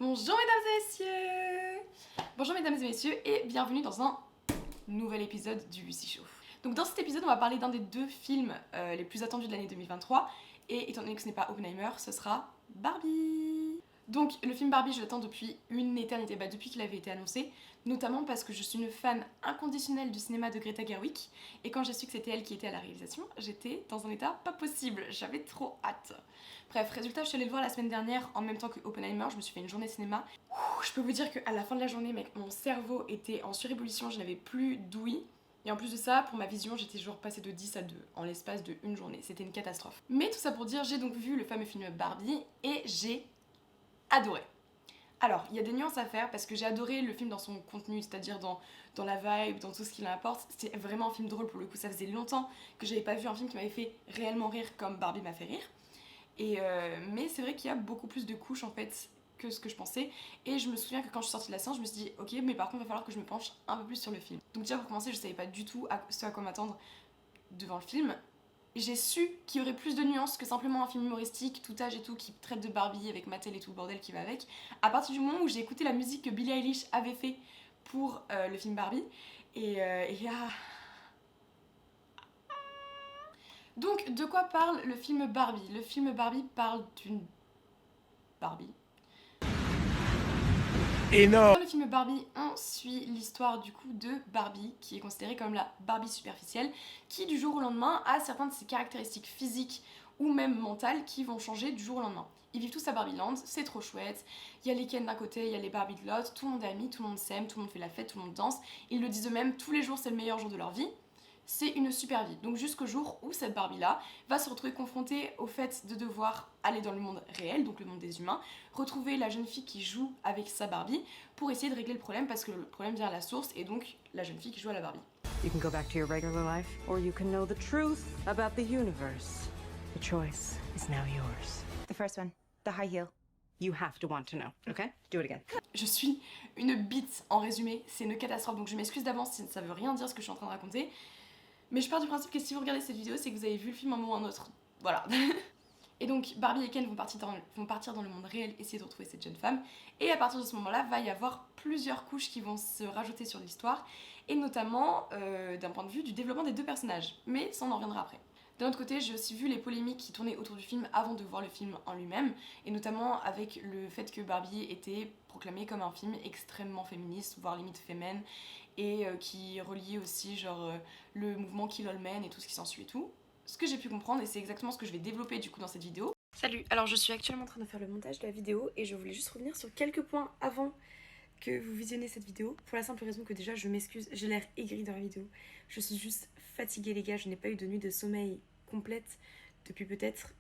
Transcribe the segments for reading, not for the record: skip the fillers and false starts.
Bonjour mesdames et messieurs. Bonjour mesdames et messieurs et bienvenue dans un nouvel épisode du Lucie Show. Donc dans cet épisode on va parler d'un des deux films les plus attendus de l'année 2023 et étant donné que ce n'est pas Oppenheimer, ce sera Barbie. Donc le film Barbie je l'attends depuis une éternité, depuis qu'il avait été annoncé, notamment parce que je suis une fan inconditionnelle du cinéma de Greta Gerwig et quand j'ai su que c'était elle qui était à la réalisation, j'étais dans un état pas possible, j'avais trop hâte. Bref, résultat, je suis allée le voir la semaine dernière en même temps que Oppenheimer, je me suis fait une journée de cinéma. Je peux vous dire qu'à la fin de la journée, mec, mon cerveau était en surébullition, je n'avais plus d'ouïe. Et en plus de ça, pour ma vision, j'étais genre passée de 10 à 2 en l'espace de une journée. C'était une catastrophe. Mais tout ça pour dire, j'ai donc vu le fameux film Barbie et j'ai adoré. Alors, il y a des nuances à faire parce que j'ai adoré le film dans son contenu, c'est-à-dire dans la vibe, dans tout ce qu'il apporte. C'était vraiment un film drôle pour le coup, ça faisait longtemps que j'avais pas vu un film qui m'avait fait réellement rire comme Barbie m'a fait rire. Mais c'est vrai qu'il y a beaucoup plus de couches en fait que ce que je pensais. Et je me souviens que quand je suis sortie de la séance, je me suis dit ok, mais par contre, il va falloir que je me penche un peu plus sur le film. Donc, déjà pour commencer, je savais pas du tout ce à quoi m'attendre devant le film. J'ai su qu'il y aurait plus de nuances que simplement un film humoristique, tout âge et tout, qui traite de Barbie avec Mattel et tout le bordel qui va avec. À partir du moment où j'ai écouté la musique que Billie Eilish avait fait pour le film Barbie, donc, de quoi parle le film Barbie? Le film Barbie parle d'une Barbie. Énorme. Dans le film Barbie, on suit l'histoire du coup de Barbie, qui est considérée comme la Barbie superficielle, qui du jour au lendemain a certaines de ses caractéristiques physiques ou même mentales qui vont changer du jour au lendemain. Ils vivent tous à Barbieland, c'est trop chouette, il y a les Ken d'un côté, il y a les Barbie de l'autre, tout le monde est ami, tout le monde s'aime, tout le monde fait la fête, tout le monde danse, ils le disent eux-mêmes, tous les jours c'est le meilleur jour de leur vie. C'est une super vie. Donc jusqu'au jour où cette Barbie-là va se retrouver confrontée au fait de devoir aller dans le monde réel, donc le monde des humains, retrouver la jeune fille qui joue avec sa Barbie pour essayer de régler le problème parce que le problème vient à la source et donc la jeune fille qui joue à la Barbie. You can go back to your regular life, or you can know the truth about the universe. The choice is now yours. The first one, the high heel. You have to want to know, okay? Do it again. Je suis une bite en résumé, c'est une catastrophe donc je m'excuse d'avance si ça veut rien dire ce que je suis en train de raconter. Mais je pars du principe que si vous regardez cette vidéo, c'est que vous avez vu le film un moment ou un autre. Voilà. Et donc Barbie et Ken vont partir dans le monde réel, essayer de retrouver cette jeune femme. Et à partir de ce moment-là, va y avoir plusieurs couches qui vont se rajouter sur l'histoire. Et notamment d'un point de vue du développement des deux personnages. Mais ça on en reviendra après. D'un autre côté, j'ai aussi vu les polémiques qui tournaient autour du film avant de voir le film en lui-même. Et notamment avec le fait que Barbie était proclamé comme un film extrêmement féministe, voire limite féminin. Et qui reliait aussi genre le mouvement Kill All Men et tout ce qui s'ensuit et tout. Ce que j'ai pu comprendre et c'est exactement ce que je vais développer du coup dans cette vidéo. Salut, alors je suis actuellement en train de faire le montage de la vidéo et je voulais juste revenir sur quelques points avant que vous visionnez cette vidéo. Pour la simple raison que déjà je m'excuse, j'ai l'air aigrie dans la vidéo. Je suis juste fatiguée les gars, je n'ai pas eu de nuit de sommeil complète depuis peut-être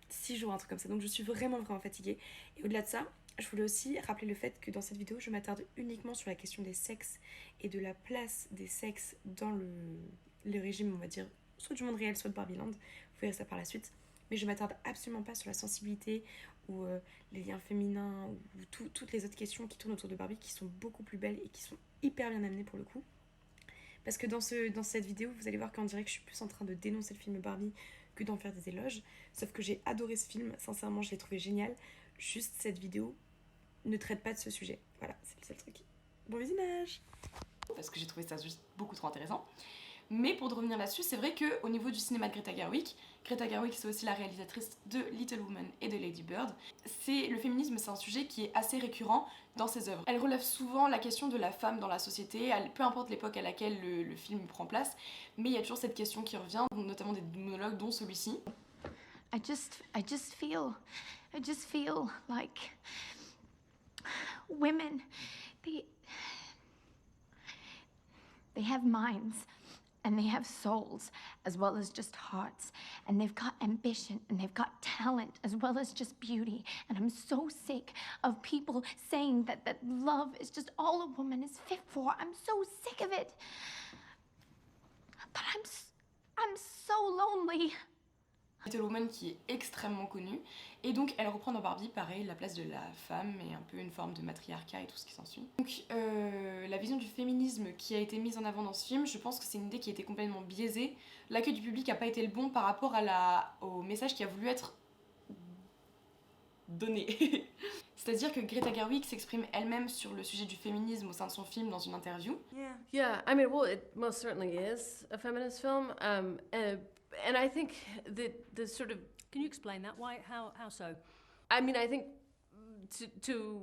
6 jours, un truc comme ça. Donc je suis vraiment fatiguée. Et au-delà de ça, je voulais aussi rappeler le fait que dans cette vidéo, je m'attarde uniquement sur la question des sexes et de la place des sexes dans le régime, on va dire, soit du monde réel, soit de Barbieland. Vous verrez ça par la suite. Mais je m'attarde absolument pas sur la sensibilité ou les liens féminins ou toutes les autres questions qui tournent autour de Barbie qui sont beaucoup plus belles et qui sont hyper bien amenées pour le coup. Parce que dans cette vidéo, vous allez voir qu'on dirait que je suis plus en train de dénoncer le film Barbie que d'en faire des éloges. Sauf que j'ai adoré ce film, sincèrement, je l'ai trouvé génial. Juste cette vidéo ne traite pas de ce sujet. Voilà, c'est le seul truc. Bon visionnage! Parce que j'ai trouvé ça juste beaucoup trop intéressant. Mais pour revenir là-dessus, c'est vrai qu'au niveau du cinéma de Greta Gerwig c'est aussi la réalisatrice de Little Women et de Lady Bird. Le féminisme, c'est un sujet qui est assez récurrent dans ses œuvres. Elle relève souvent la question de la femme dans la société, peu importe l'époque à laquelle le film prend place, mais il y a toujours cette question qui revient, notamment des monologues dont celui-ci. I just feel like women, they have minds and they have souls as well as just hearts, and they've got ambition and they've got talent as well as just beauty. And I'm so sick of people saying that love is just all a woman is fit for. I'm so sick of it. But I'm so lonely. Little Woman qui est extrêmement connue et donc elle reprend dans Barbie pareil la place de la femme et un peu une forme de matriarcat et tout ce qui s'ensuit. Donc la vision du féminisme qui a été mise en avant dans ce film, je pense que c'est une idée qui a été complètement biaisée. L'accueil du public n'a pas été le bon par rapport au message qui a voulu être donné. C'est-à-dire que Greta Gerwig s'exprime elle-même sur le sujet du féminisme au sein de son film dans une interview. Yeah. I mean, well, it most certainly is a feminist film, and I think that the sort of. Can you explain that? Why? How so? I mean, I think to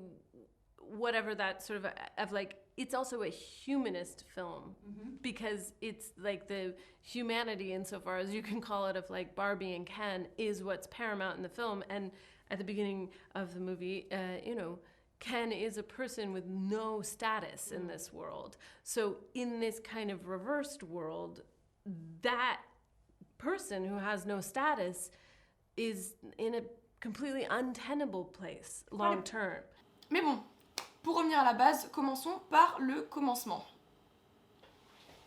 whatever that sort of like, it's also a humanist film because it's like the humanity, insofar as you can call it, of like Barbie and Ken is what's paramount in the film. And at the beginning of the movie, Ken is a person with no status in this world. So in this kind of reversed world, that person who has no status is in a completely untenable place long term. Mais bon, pour revenir à la base, commençons par le commencement.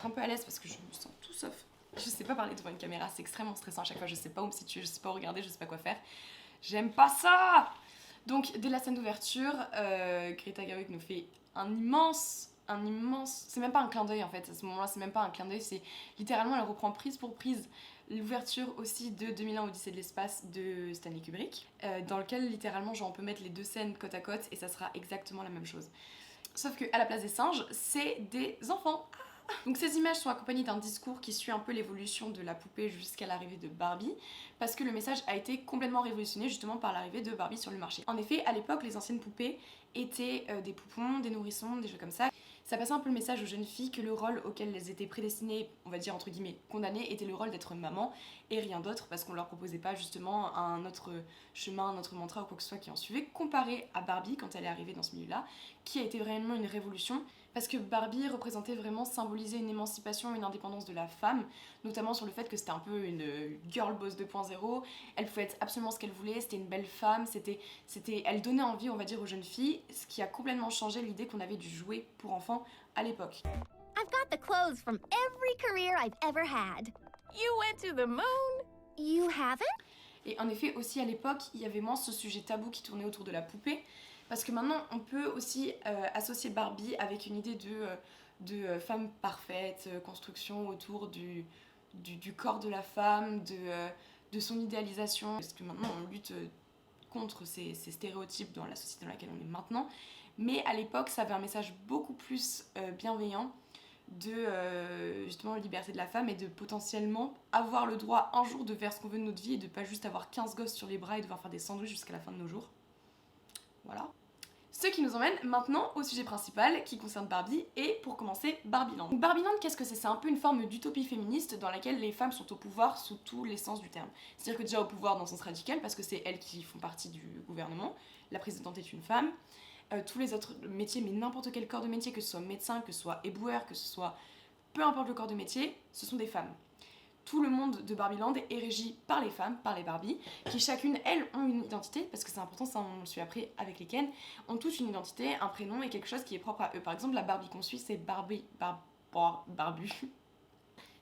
Un peu à l'aise parce que je me sens tout sauf. Je sais pas parler devant une caméra, c'est extrêmement stressant à chaque fois, je sais pas où me situer, je sais pas où regarder, je sais pas quoi faire. J'aime pas ça! Donc dès la scène d'ouverture, Greta Gerwig nous fait un immense... C'est même pas un clin d'œil en fait, à ce moment-là c'est même pas un clin d'œil, c'est littéralement elle reprend prise pour prise l'ouverture aussi de 2001 Odyssée de l'espace de Stanley Kubrick, dans lequel littéralement genre on peut mettre les deux scènes côte à côte et ça sera exactement la même chose. Sauf que à la place des singes, c'est des enfants. Donc ces images sont accompagnées d'un discours qui suit un peu l'évolution de la poupée jusqu'à l'arrivée de Barbie, parce que le message a été complètement révolutionné justement par l'arrivée de Barbie sur le marché. En effet, à l'époque, les anciennes poupées étaient des poupons, des nourrissons, des jeux comme ça. Ça passait un peu le message aux jeunes filles que le rôle auquel elles étaient prédestinées, on va dire entre guillemets condamnées, était le rôle d'être maman et rien d'autre, parce qu'on leur proposait pas justement un autre chemin, un autre mantra ou quoi que ce soit qui en suivait, comparé à Barbie quand elle est arrivée dans ce milieu-là, qui a été vraiment une révolution. Parce que Barbie représentait vraiment, symbolisait une émancipation, une indépendance de la femme, notamment sur le fait que c'était un peu une girl boss 2.0, elle pouvait être absolument ce qu'elle voulait, c'était une belle femme, elle donnait envie, on va dire, aux jeunes filles, ce qui a complètement changé l'idée qu'on avait du jouet pour enfants à l'époque. I've got the clothes from every career I've ever had. You went to the moon? You haven't? Et en effet, aussi à l'époque, il y avait moins ce sujet tabou qui tournait autour de la poupée, parce que maintenant, on peut aussi associer Barbie avec une idée de femme parfaite, construction autour du corps de la femme, de son idéalisation. Parce que maintenant, on lutte contre ces stéréotypes dans la société dans laquelle on est maintenant. Mais à l'époque, ça avait un message beaucoup plus bienveillant de justement la liberté de la femme et de potentiellement avoir le droit un jour de faire ce qu'on veut de notre vie et de pas juste avoir 15 gosses sur les bras et devoir faire des sandwichs jusqu'à la fin de nos jours. Voilà. Ce qui nous emmène maintenant au sujet principal qui concerne Barbie et pour commencer Barbieland. Barbieland, qu'est-ce que c'est? C'est un peu une forme d'utopie féministe dans laquelle les femmes sont au pouvoir sous tous les sens du terme. C'est-à-dire que déjà au pouvoir dans le sens radical parce que c'est elles qui font partie du gouvernement, la présidente est une femme, tous les autres métiers, mais n'importe quel corps de métier, que ce soit médecin, que ce soit éboueur, que ce soit peu importe le corps de métier, ce sont des femmes. Tout le monde de Barbieland est régi par les femmes, par les Barbies, qui chacune, elles, ont une identité, parce que c'est important, ça on le suit après avec les Ken, ont toutes une identité, un prénom et quelque chose qui est propre à eux. Par exemple, la Barbie qu'on suit, c'est Barbie.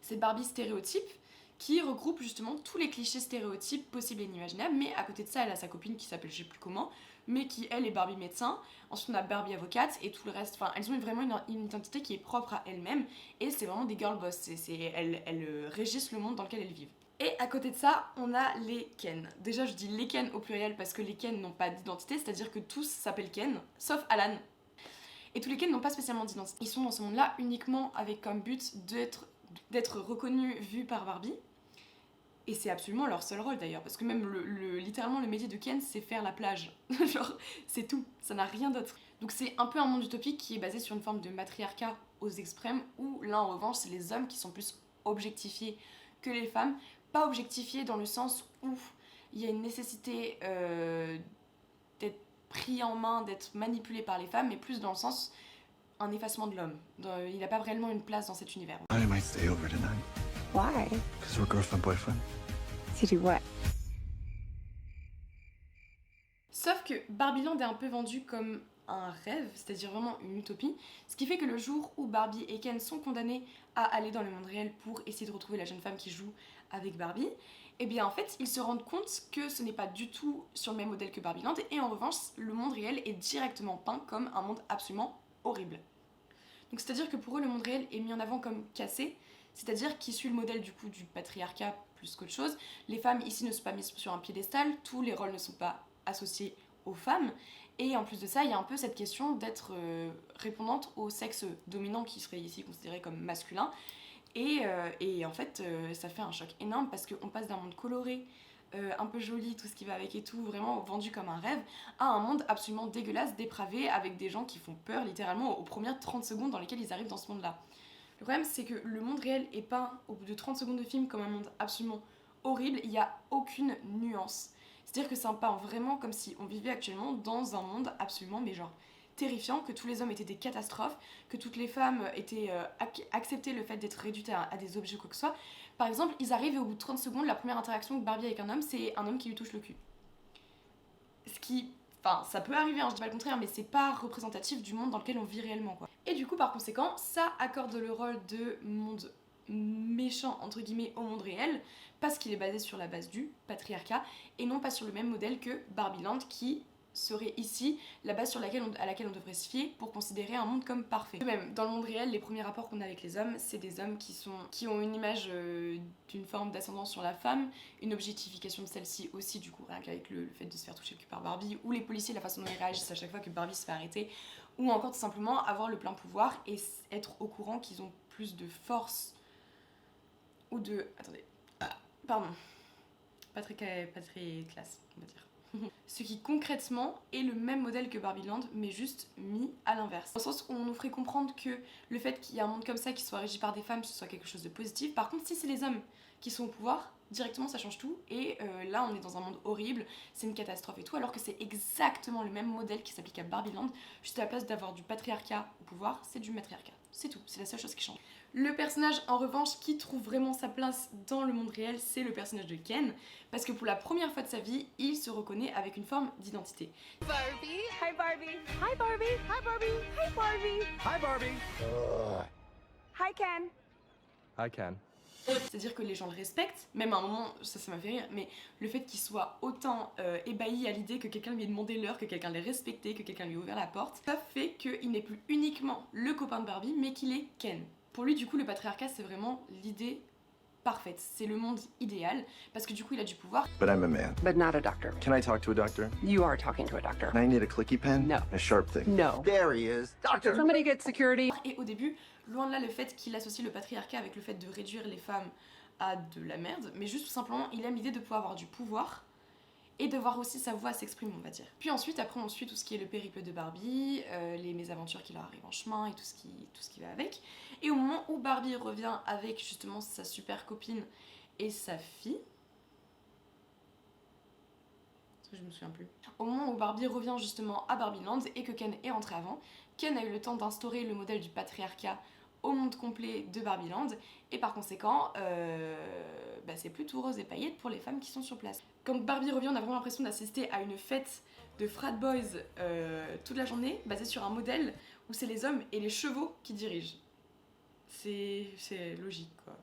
C'est Barbie stéréotype, qui regroupe justement tous les clichés stéréotypes possibles et inimaginables, mais à côté de ça, elle a sa copine qui s'appelle je sais plus comment, mais qui, elle, est Barbie médecin. Ensuite, on a Barbie avocate et tout le reste. Enfin, elles ont vraiment une identité qui est propre à elles-mêmes et c'est vraiment des girl boss. Elles régissent le monde dans lequel elles vivent. Et à côté de ça, on a les Ken. Déjà, je dis les Ken au pluriel parce que les Ken n'ont pas d'identité, c'est-à-dire que tous s'appellent Ken, sauf Alan. Et tous les Ken n'ont pas spécialement d'identité. Ils sont dans ce monde-là uniquement avec comme but d'être reconnus, vus par Barbie. Et c'est absolument leur seul rôle d'ailleurs, parce que même littéralement le métier de Ken, c'est faire la plage. Genre, c'est tout, ça n'a rien d'autre. Donc c'est un peu un monde utopique qui est basé sur une forme de matriarcat aux extrêmes, où là en revanche, c'est les hommes qui sont plus objectifiés que les femmes. Pas objectifiés dans le sens où il y a une nécessité d'être pris en main, d'être manipulé par les femmes, mais plus dans le sens un effacement de l'homme. Il n'a pas réellement une place dans cet univers. I might stay over tonight. Why? Because we're girlfriend-boyfriend. To do what? Sauf que Barbieland est un peu vendu comme un rêve, c'est-à-dire vraiment une utopie, ce qui fait que le jour où Barbie et Ken sont condamnés à aller dans le monde réel pour essayer de retrouver la jeune femme qui joue avec Barbie, et bien en fait ils se rendent compte que ce n'est pas du tout sur le même modèle que Barbieland et en revanche le monde réel est directement peint comme un monde absolument horrible. Donc c'est-à-dire que pour eux le monde réel est mis en avant comme cassé, c'est-à-dire qu'il suit le modèle du coup du patriarcat plus qu'autre chose. Les femmes ici ne sont pas mises sur un piédestal, tous les rôles ne sont pas associés aux femmes, Et en plus de ça, il y a un peu cette question d'être répondante au sexe dominant qui serait ici considéré comme masculin. Et en fait, ça fait un choc énorme parce qu'on passe d'un monde coloré, un peu joli, tout ce qui va avec et tout, vraiment vendu comme un rêve, à un monde absolument dégueulasse, dépravé, avec des gens qui font peur littéralement aux premières 30 secondes dans lesquelles ils arrivent dans ce monde-là. Le problème, c'est que le monde réel est peint au bout de 30 secondes de film comme un monde absolument horrible, il n'y a aucune nuance. C'est-à-dire que c'est un peint vraiment comme si on vivait actuellement dans un monde absolument, mais genre, terrifiant, que tous les hommes étaient des catastrophes, que toutes les femmes étaient acceptaient le fait d'être réduites à des objets ou quoi que ce soit. Par exemple, ils arrivent et au bout de 30 secondes, la première interaction de Barbie avec un homme, c'est un homme qui lui touche le cul. Ce qui... Enfin, ça peut arriver, hein, je dis pas le contraire, mais c'est pas représentatif du monde dans lequel on vit réellement, quoi. Et du coup, par conséquent, ça accorde le rôle de monde méchant, entre guillemets, au monde réel, parce qu'il est basé sur la base du patriarcat, et non pas sur le même modèle que Barbieland, qui serait ici la base à laquelle on devrait se fier pour considérer un monde comme parfait. De même, dans le monde réel, les premiers rapports qu'on a avec les hommes, c'est des hommes qui ont une image d'une forme d'ascendance sur la femme, une objectification de celle-ci aussi, du coup, rien qu'avec le fait de se faire toucher le cul par Barbie, ou les policiers, la façon dont ils réagissent à chaque fois que Barbie se fait arrêter, ou encore tout simplement avoir le plein pouvoir et être au courant qu'ils ont plus de force ou de... Attendez. Pardon. Pas très classe, on va dire. Ce qui concrètement est le même modèle que Barbieland, mais juste mis à l'inverse. Dans le sens où on nous ferait comprendre que le fait qu'il y ait un monde comme ça qui soit régi par des femmes, ce soit quelque chose de positif. Par contre, si c'est les hommes qui sont au pouvoir, directement ça change tout. Et là, on est dans un monde horrible, c'est une catastrophe et tout, alors que c'est exactement le même modèle qui s'applique à Barbieland. Juste à la place d'avoir du patriarcat au pouvoir, c'est du matriarcat. C'est tout, c'est la seule chose qui change. Le personnage en revanche qui trouve vraiment sa place dans le monde réel, c'est le personnage de Ken, parce que pour la première fois de sa vie, il se reconnaît avec une forme d'identité. Barbie. Hi, Barbie. Hi, Barbie. Hi, Barbie. Hi, Barbie. Hi, Barbie. Hi, Ken. Hi, Ken. C'est-à-dire que les gens le respectent, même à un moment, ça m'a fait rire, mais le fait qu'il soit autant ébahi à l'idée que quelqu'un lui ait demandé l'heure, que quelqu'un l'ait respecté, que quelqu'un lui ait ouvert la porte, ça fait qu'il n'est plus uniquement le copain de Barbie, mais qu'il est Ken. Pour lui, du coup, le patriarcat, c'est vraiment l'idée parfaite. C'est le monde idéal, parce que du coup, il a du pouvoir. But I'm a man. But not a doctor. Can I talk to a doctor? You are talking to a doctor. And I need a clicky pen? No. A sharp thing? No. There he is. Doctor! Somebody get security. Et au début, loin de là le fait qu'il associe le patriarcat avec le fait de réduire les femmes à de la merde, mais juste tout simplement, il aime l'idée de pouvoir avoir du pouvoir et de voir aussi sa voix s'exprimer, on va dire. Puis ensuite, après, on suit tout ce qui est le périple de Barbie, les mésaventures qui leur arrivent en chemin et tout ce qui va avec. Et au moment où Barbie revient avec justement sa super copine et sa fille... Parce que je me souviens plus. Au moment où Barbie revient justement à Barbieland et que Ken est entré avant, Ken a eu le temps d'instaurer le modèle du patriarcat au monde complet de Barbieland, et par conséquent, c'est plus tout rose et paillettes pour les femmes qui sont sur place. Quand Barbie revient, on a vraiment l'impression d'assister à une fête de frat boys toute la journée, basée sur un modèle où c'est les hommes et les chevaux qui dirigent. C'est logique, quoi.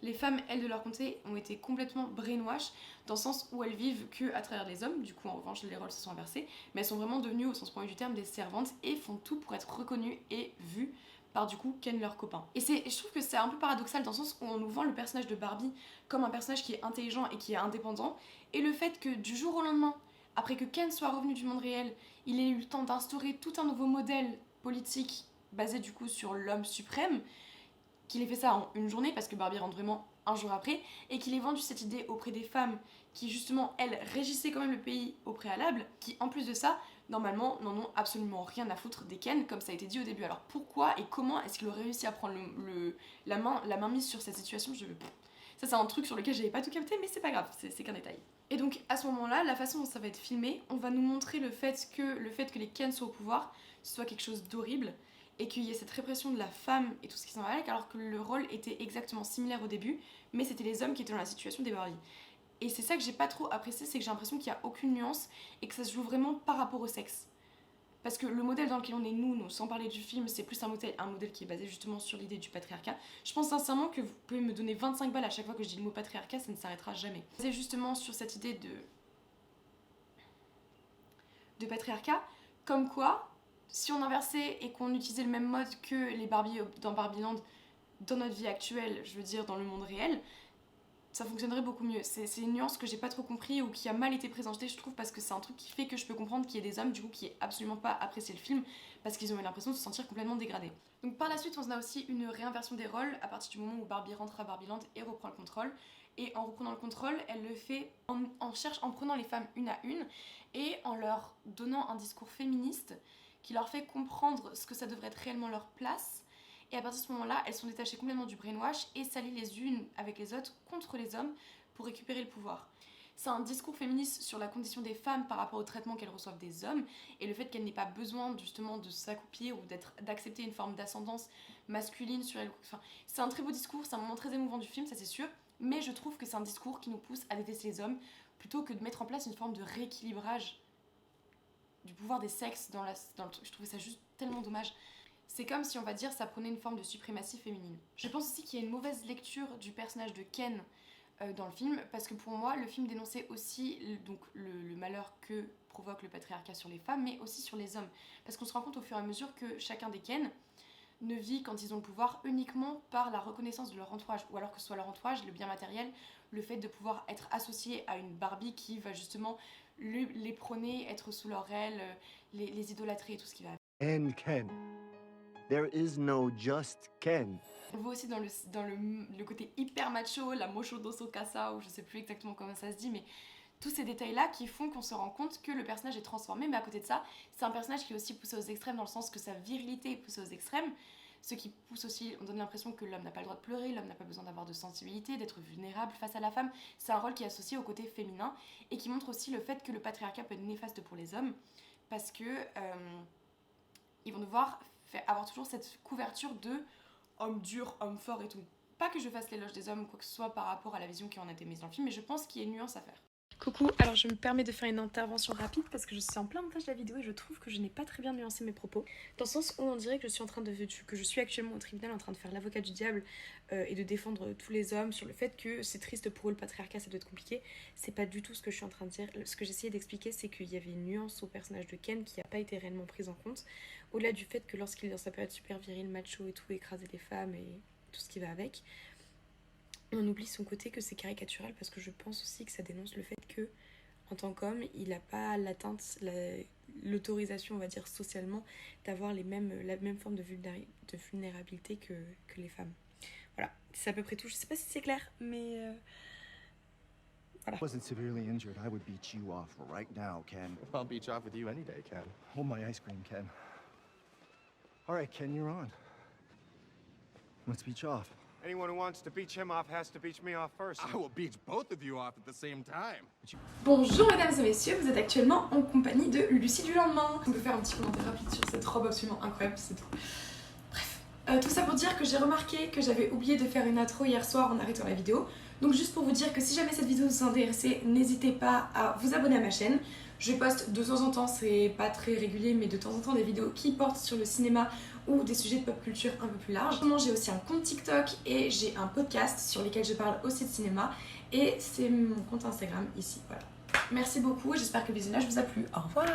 Les femmes, elles, de leur côté, ont été complètement brainwash, dans le sens où elles vivent que à travers les hommes, du coup, en revanche, les rôles se sont inversés, mais elles sont vraiment devenues, au sens premier du terme, des servantes, et font tout pour être reconnues et vues par du coup Ken leur copain. Et je trouve que c'est un peu paradoxal dans le sens où on nous vend le personnage de Barbie comme un personnage qui est intelligent et qui est indépendant, et le fait que du jour au lendemain, après que Ken soit revenu du monde réel, il ait eu le temps d'instaurer tout un nouveau modèle politique basé du coup sur l'homme suprême, qu'il ait fait ça en une journée parce que Barbie rentre vraiment un jour après, et qu'il ait vendu cette idée auprès des femmes qui justement, elles, régissaient quand même le pays au préalable, qui en plus de ça, normalement, n'en ont absolument rien à foutre des Ken, comme ça a été dit au début. Alors pourquoi et comment est-ce qu'il aurait réussi à prendre la main mise sur cette situation? Ça, c'est un truc sur lequel j'avais pas tout capté, mais c'est pas grave, c'est qu'un détail. Et donc, à ce moment-là, la façon dont ça va être filmé, on va nous montrer le fait que les Ken soient au pouvoir, ce soit quelque chose d'horrible, et qu'il y ait cette répression de la femme et tout ce qui s'en va avec, alors que le rôle était exactement similaire au début, mais c'était les hommes qui étaient dans la situation des Barbie. Et c'est ça que j'ai pas trop apprécié, c'est que j'ai l'impression qu'il y a aucune nuance et que ça se joue vraiment par rapport au sexe. Parce que le modèle dans lequel on est nous, sans parler du film, c'est plus un modèle qui est basé justement sur l'idée du patriarcat. Je pense sincèrement que vous pouvez me donner 25 balles à chaque fois que je dis le mot patriarcat, ça ne s'arrêtera jamais. C'est justement sur cette idée de patriarcat, comme quoi, si on inversait et qu'on utilisait le même mode que les Barbie dans Barbieland, dans notre vie actuelle, je veux dire dans le monde réel, ça fonctionnerait beaucoup mieux. C'est une nuance que j'ai pas trop compris ou qui a mal été présentée, je trouve, parce que c'est un truc qui fait que je peux comprendre qu'il y ait des hommes du coup qui aient absolument pas apprécié le film parce qu'ils ont eu l'impression de se sentir complètement dégradés. Donc par la suite, on a aussi une réinversion des rôles à partir du moment où Barbie rentre à Barbieland et reprend le contrôle. Et en reprenant le contrôle, elle le fait en prenant les femmes une à une et en leur donnant un discours féministe qui leur fait comprendre ce que ça devrait être réellement leur place. Et à partir de ce moment-là, elles sont détachées complètement du brainwash et s'allient les unes avec les autres contre les hommes pour récupérer le pouvoir. C'est un discours féministe sur la condition des femmes par rapport au traitement qu'elles reçoivent des hommes et le fait qu'elles n'aient pas besoin justement de s'accroupir ou d'accepter une forme d'ascendance masculine sur elles. Enfin, c'est un très beau discours, c'est un moment très émouvant du film, ça c'est sûr, mais je trouve que c'est un discours qui nous pousse à détester les hommes plutôt que de mettre en place une forme de rééquilibrage du pouvoir des sexes dans le truc. Je trouvais ça juste tellement dommage. C'est comme si, on va dire, ça prenait une forme de suprématie féminine. Je pense aussi qu'il y a une mauvaise lecture du personnage de Ken dans le film, parce que pour moi, le film dénonçait aussi le malheur que provoque le patriarcat sur les femmes, mais aussi sur les hommes. Parce qu'on se rend compte au fur et à mesure que chacun des Ken ne vit, quand ils ont le pouvoir, uniquement par la reconnaissance de leur entourage, ou alors que ce soit leur entourage, le bien matériel, le fait de pouvoir être associé à une Barbie qui va justement les prôner, être sous leur aile, les idolâtrer et tout ce qui va avec. And Ken. There is no just Ken. On voit aussi dans le côté hyper macho, la mocho doso casa, ou je sais plus exactement comment ça se dit, mais tous ces détails-là qui font qu'on se rend compte que le personnage est transformé, mais à côté de ça, c'est un personnage qui est aussi poussé aux extrêmes dans le sens que sa virilité est poussée aux extrêmes, ce qui pousse aussi, on donne l'impression que l'homme n'a pas le droit de pleurer, l'homme n'a pas besoin d'avoir de sensibilité, d'être vulnérable face à la femme. C'est un rôle qui est associé au côté féminin et qui montre aussi le fait que le patriarcat peut être néfaste pour les hommes, parce que ils vont devoir avoir toujours cette couverture de homme dur, homme fort et tout. Pas que je fasse l'éloge des hommes ou quoi que ce soit par rapport à la vision qui en a été mise dans le film, mais je pense qu'il y a une nuance à faire. Coucou, alors je me permets de faire une intervention rapide parce que je suis en plein montage de la vidéo et je trouve que je n'ai pas très bien nuancé mes propos. Dans le sens où on dirait que je suis actuellement au tribunal en train de faire l'avocat du diable et de défendre tous les hommes sur le fait que c'est triste pour eux, le patriarcat, ça doit être compliqué. C'est pas du tout ce que je suis en train de dire. Ce que j'essayais d'expliquer, c'est qu'il y avait une nuance au personnage de Ken qui n'a pas été réellement prise en compte. Au-delà du fait que lorsqu'il est dans sa période super virile, macho et tout, écraser les femmes et tout ce qui va avec, on oublie son côté que c'est caricatural parce que je pense aussi que ça dénonce le fait que en tant qu'homme, il n'a pas l'autorisation, on va dire socialement, d'avoir la même forme de vulnérabilité que les femmes. Voilà, c'est à peu près tout. Je sais pas si c'est clair, mais voilà. If I wasn't severely injured, I would beat you off right now, Ken. I'll beat you off with you any day, Ken. Hold my ice cream, Ken. All right, Ken, you're on. Let's beat you off. Anyone who wants to beach him off has to beach me off first. I will beat both of you off at the same time. Bonjour mesdames et messieurs, vous êtes actuellement en compagnie de Lucie du lendemain. On peut faire un petit commentaire rapide sur cette robe absolument incroyable, c'est tout. Bref, tout ça pour dire que j'ai remarqué que j'avais oublié de faire une intro hier soir en arrêtant la vidéo. Donc juste pour vous dire que si jamais cette vidéo vous intéresse, n'hésitez pas à vous abonner à ma chaîne. Je poste de temps en temps, c'est pas très régulier, mais de temps en temps des vidéos qui portent sur le cinéma ou des sujets de pop culture un peu plus larges. J'ai aussi un compte TikTok et j'ai un podcast sur lesquels je parle aussi de cinéma et c'est mon compte Instagram ici, voilà. Merci beaucoup et j'espère que le visionnage vous a plu. Au revoir.